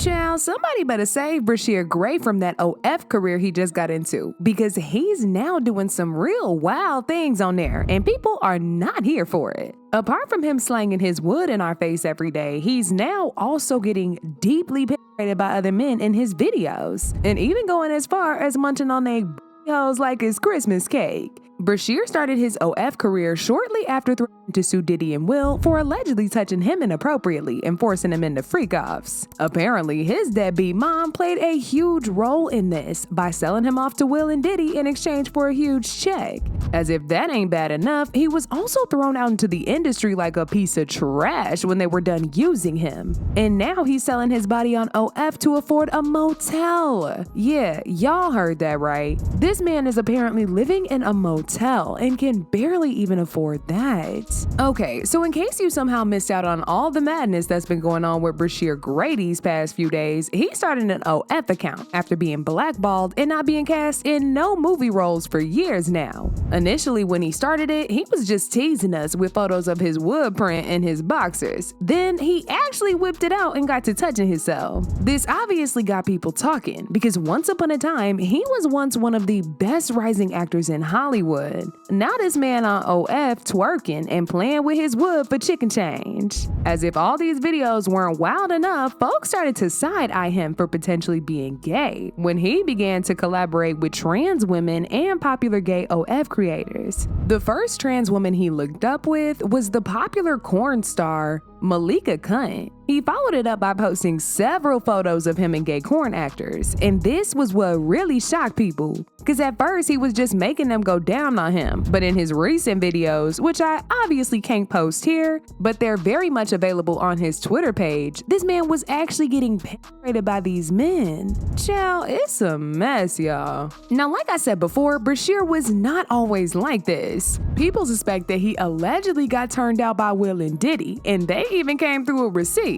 Child, somebody better save Bryshere Gray from that OF career he just got into, because he's now doing some real wild things on there, and people are not here for it. Apart from him slanging his wood in our face every day, he's now also getting deeply penetrated by other men in his videos, and even going as far as munching on their bootyholes like it's Christmas cake. Bryshere started his OF career shortly after threatening to sue Diddy and Will for allegedly touching him inappropriately and forcing him into freak-offs. Apparently, his deadbeat mom played a huge role in this by selling him off to Will and Diddy in exchange for a huge check. As if that ain't bad enough, he was also thrown out into the industry like a piece of trash when they were done using him. And now he's selling his body on OF to afford a motel. Yeah, y'all heard that right. This man is apparently living in a motel and can barely even afford that. Okay, so in case you somehow missed out on all the madness that's been going on with Bryshere Gray these past few days, he started an OF account after being blackballed and not being cast in no movie roles for years now. Initially, when he started it, he was just teasing us with photos of his wood print and his boxers. Then he actually whipped it out and got to touching himself. This obviously got people talking, because once upon a time, he was once one of the best rising actors in Hollywood. Now this man on OF twerking and playing with his wood for chicken change. As if all these videos weren't wild enough, folks started to side-eye him for potentially being gay when he began to collaborate with trans women and popular gay OF creators. The first trans woman he looked up with was the popular corn star Malika Cunt. He followed it up by posting several photos of him and gay corn actors, and this was what really shocked people, because at first he was just making them go down on him, but in his recent videos, which I obviously can't post here, but they're very much available on his Twitter page, this man was actually getting penetrated by these men. Child, it's a mess, y'all. Now, like I said before, Bryshere was not always like this. People suspect that he allegedly got turned out by Will and Diddy, and they even came through with receipts.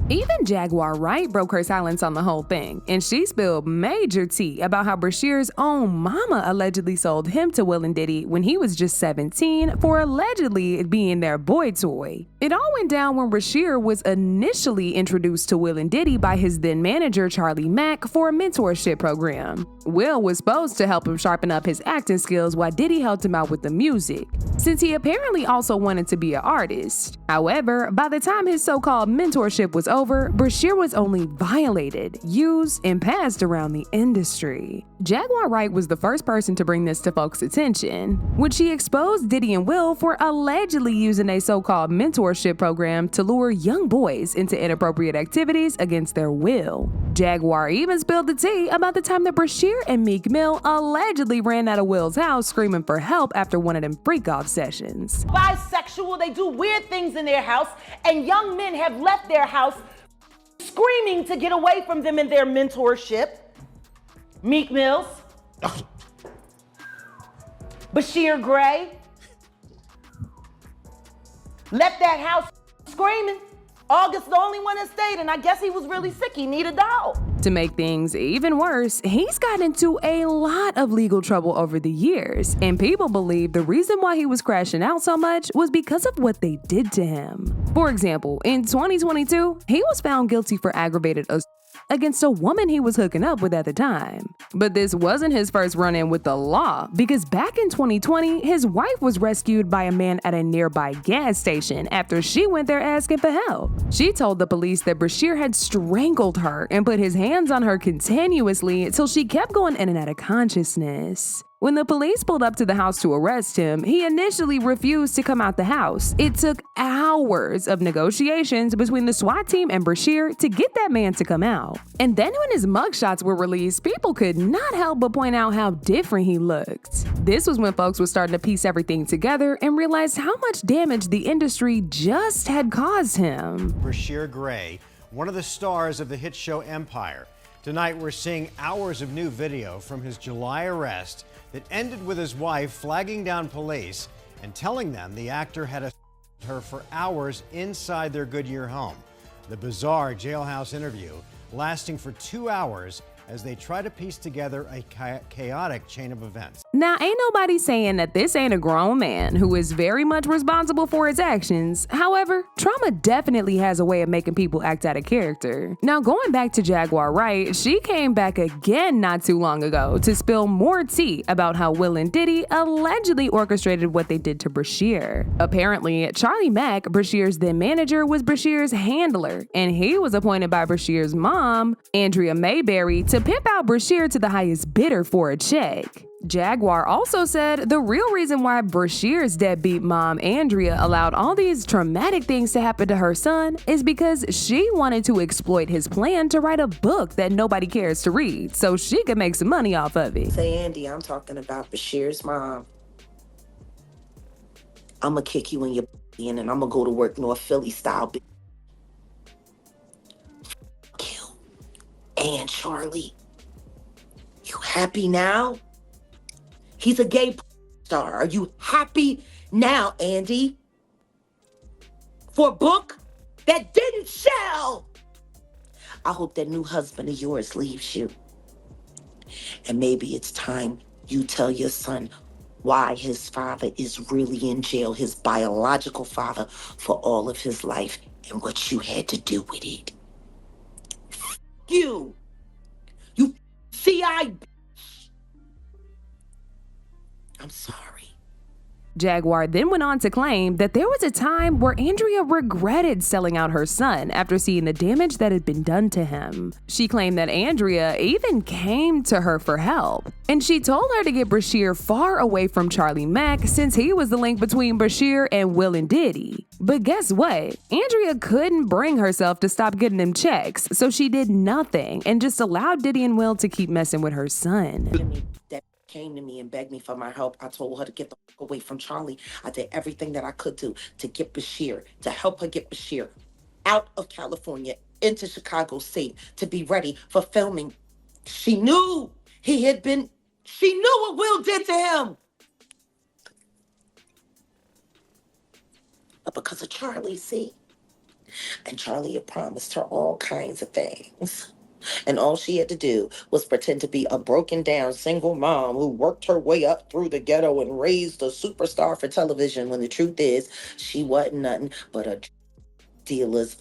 Even Jaguar Wright broke her silence on the whole thing, and she spilled major tea about how Bryshere's own mama allegedly sold him to Will and Diddy when he was just 17 for allegedly being their boy toy. It all went down when Bryshere was initially introduced to Will and Diddy by his then manager Charlie Mack for a mentorship program. Will was supposed to help him sharpen up his acting skills while Diddy helped him out with the music, since he apparently also wanted to be an artist. However, by the time his so-called mentorship was over, Bryshere was only violated, used, and passed around the industry. Jaguar Wright was the first person to bring this to folks' attention, when she exposed Diddy and Will for allegedly using a so-called mentorship program to lure young boys into inappropriate activities against their will. Jaguar even spilled the tea about the time that Bryshere and Meek Mill allegedly ran out of Will's house screaming for help after one of them freak-off sessions. Bisexual, they do weird things in their house, and young men have left their house screaming to get away from them in their mentorship. Meek Mills, Bryshere Gray, left that house screaming. August the only one that stayed, and I guess he was really sick. He needed a dog. To make things even worse, he's gotten into a lot of legal trouble over the years, and people believe the reason why he was crashing out so much was because of what they did to him. For example, in 2022, he was found guilty for aggravated assault against a woman he was hooking up with at the time. But this wasn't his first run-in with the law, because back in 2020, his wife was rescued by a man at a nearby gas station after she went there asking for help. She told the police that Bryshere had strangled her and put his hands on her continuously until she kept going in and out of consciousness. When the police pulled up to the house to arrest him, he initially refused to come out the house. It took hours of negotiations between the SWAT team and Bryshere to get that man to come out. And then when his mugshots were released, people could not help but point out how different he looked. This was when folks were starting to piece everything together and realize how much damage the industry just had caused him. Bryshere Gray, one of the stars of the hit show Empire. Tonight we're seeing hours of new video from his July arrest that ended with his wife flagging down police and telling them the actor had assaulted her for hours inside their Goodyear home. The bizarre jailhouse interview, lasting for 2 hours, as they try to piece together a chaotic chain of events. Now, ain't nobody saying that this ain't a grown man who is very much responsible for his actions. However, trauma definitely has a way of making people act out of character. Now, going back to Jaguar Wright, she came back again not too long ago to spill more tea about how Will and Diddy allegedly orchestrated what they did to Bryshere. Apparently, Charlie Mack, Bryshere's then manager, was Bryshere's handler, and he was appointed by Bryshere's mom, Andrea Mayberry, to pimp out Bryshere to the highest bidder for a check. Jaguar also said the real reason why Bryshere's deadbeat mom, Andrea, allowed all these traumatic things to happen to her son is because she wanted to exploit his plan to write a book that nobody cares to read so she could make some money off of it. Say, Andy, I'm talking about Bryshere's mom. I'ma kick you in your and then I'ma go to work North Philly style. F you and Charlie. You happy now? He's a gay star. Are you happy now, Andy? For a book that didn't sell? I hope that new husband of yours leaves you. And maybe it's time you tell your son why his father is really in jail, his biological father, for all of his life and what you had to do with it. F you. You CI. I'm sorry. Jaguar then went on to claim that there was a time where Andrea regretted selling out her son after seeing the damage that had been done to him. She claimed that Andrea even came to her for help, and she told her to get Bryshere far away from Charlie Mack since he was the link between Bryshere and Will and Diddy. But guess what? Andrea couldn't bring herself to stop getting them checks, so she did nothing and just allowed Diddy and Will to keep messing with her son. That came to me and begged me for my help. I told her to get the fuck away from Charlie. I did everything that I could do to get Bryshere, to help her get Bryshere out of California into Chicago State to be ready for filming. She knew she knew what Will did to him. But because of Charlie, see? And Charlie had promised her all kinds of things. And all she had to do was pretend to be a broken down single mom who worked her way up through the ghetto and raised a superstar for television, when the truth is she wasn't nothing but a dealer's.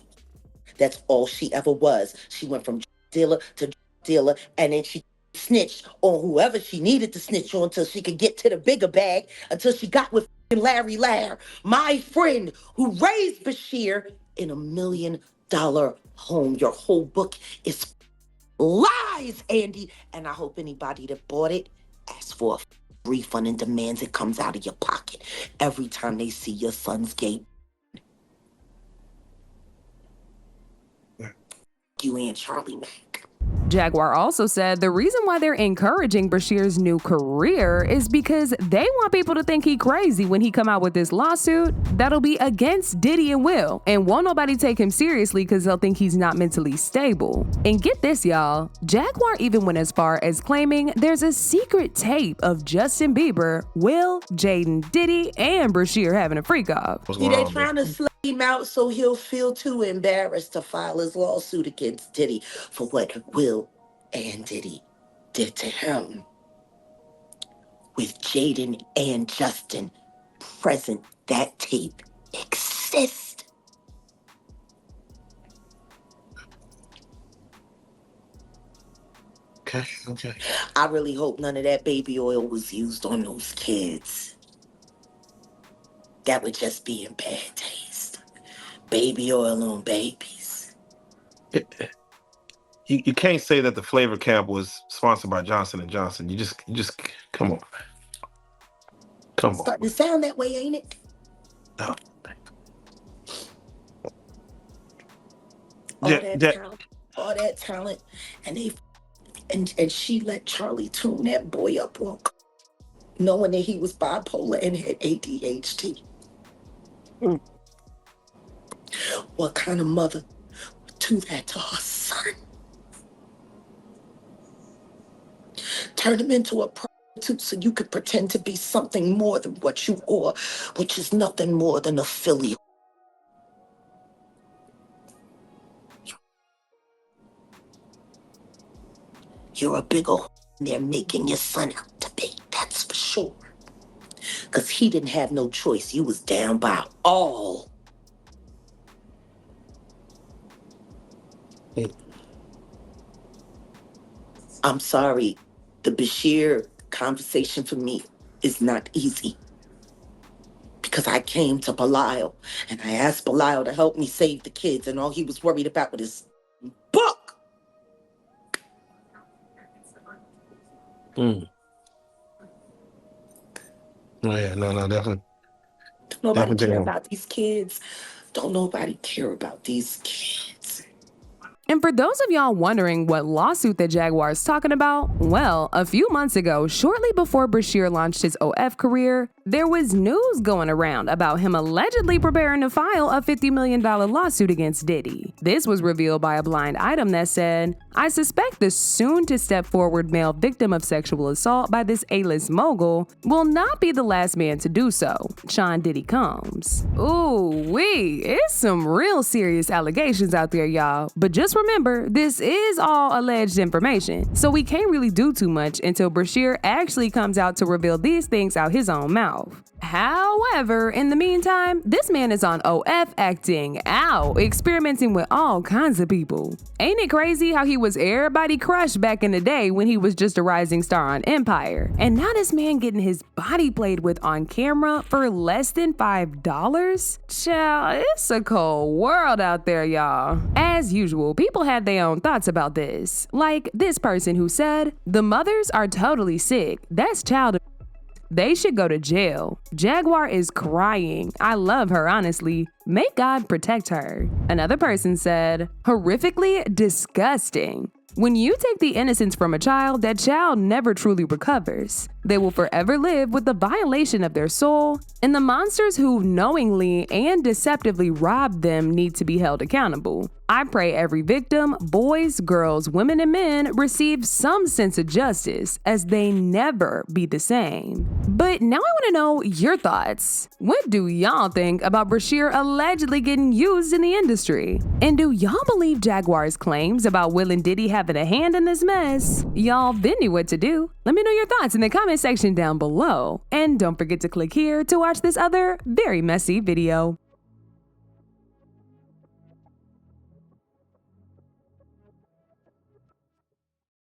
That's all she ever was. She went from dealer to dealer, and then she snitched on whoever she needed to snitch on until she could get to the bigger bag, until she got with Larry Lair, my friend who raised Bryshere in $1 million home. Your whole book is lies, Andy. And I hope anybody that bought it asks for a refund and demands it comes out of your pocket every time they see your son's gay. You and Charlie Mack. Jaguar also said the reason why they're encouraging Bryshere's new career is because they want people to think he crazy when he come out with this lawsuit that'll be against Diddy and Will, and won't nobody take him seriously because they'll think he's not mentally stable. And get this, y'all, Jaguar even went as far as claiming there's a secret tape of Justin Bieber, Will, Jaden, Diddy, and Bryshere having a freak-off. See, they trying to slay him out so he'll feel too embarrassed to file his lawsuit against Diddy for what Will and Diddy did to him. With Jaden and Justin present, that tape exists. Okay. I really hope none of that baby oil was used on those kids. That would just be in bad taste. Baby oil on babies. You can't say that the flavor camp was sponsored by Johnson & Johnson. You just come on. Come on. Starting to sound that way, ain't it? No. All that talent, and she let Charlie tune that boy up on, knowing that he was bipolar and had ADHD. What kind of mother would do that to her son? Turn him into a prostitute so you could pretend to be something more than what you are, which is nothing more than a filly. You're a big ol' they're making your son out to be, that's for sure. Because he didn't have no choice. You was down by all. I'm sorry. The Bryshere conversation for me is not easy. Because I came to Belial and I asked Belial to help me save the kids, and all he was worried about was his book. Oh yeah, no, definitely. Don't nobody Definitely. care about these kids. Don't nobody care about these kids. And for those of y'all wondering what lawsuit that Jaguar is talking about, well, a few months ago, shortly before Bryshere launched his OF career, there was news going around about him allegedly preparing to file a $50 million lawsuit against Diddy. This was revealed by a blind item that said, "I suspect the soon-to-step-forward male victim of sexual assault by this A-list mogul will not be the last man to do so. Sean Diddy Combs." Ooh-wee, it's some real serious allegations out there, y'all. But just remember, this is all alleged information, so we can't really do too much until Bryshere actually comes out to reveal these things out his own mouth. However, in the meantime, this man is on OF acting out, experimenting with all kinds of people. Ain't it crazy how he was everybody crush back in the day when he was just a rising star on Empire? And now this man getting his body played with on camera for less than $5? Child, it's a cold world out there, y'all. As usual, people had their own thoughts about this. Like this person who said, "The mothers are totally sick. That's child abuse. They should go to jail. Jaguar is crying. I love her, honestly. May God protect her." Another person said, "Horrifically disgusting. When you take the innocence from a child, that child never truly recovers. They will forever live with the violation of their soul, and the monsters who knowingly and deceptively robbed them need to be held accountable. I pray every victim, boys, girls, women, and men, receive some sense of justice, as they never be the same." But now I want to know your thoughts. What do y'all think about Bryshere allegedly getting used in the industry? And do y'all believe Jaguar's claims about Will and Diddy having a hand in this mess? Y'all then knew what to do. Let me know your thoughts in the comment section down below. And don't forget to click here to watch this other very messy video.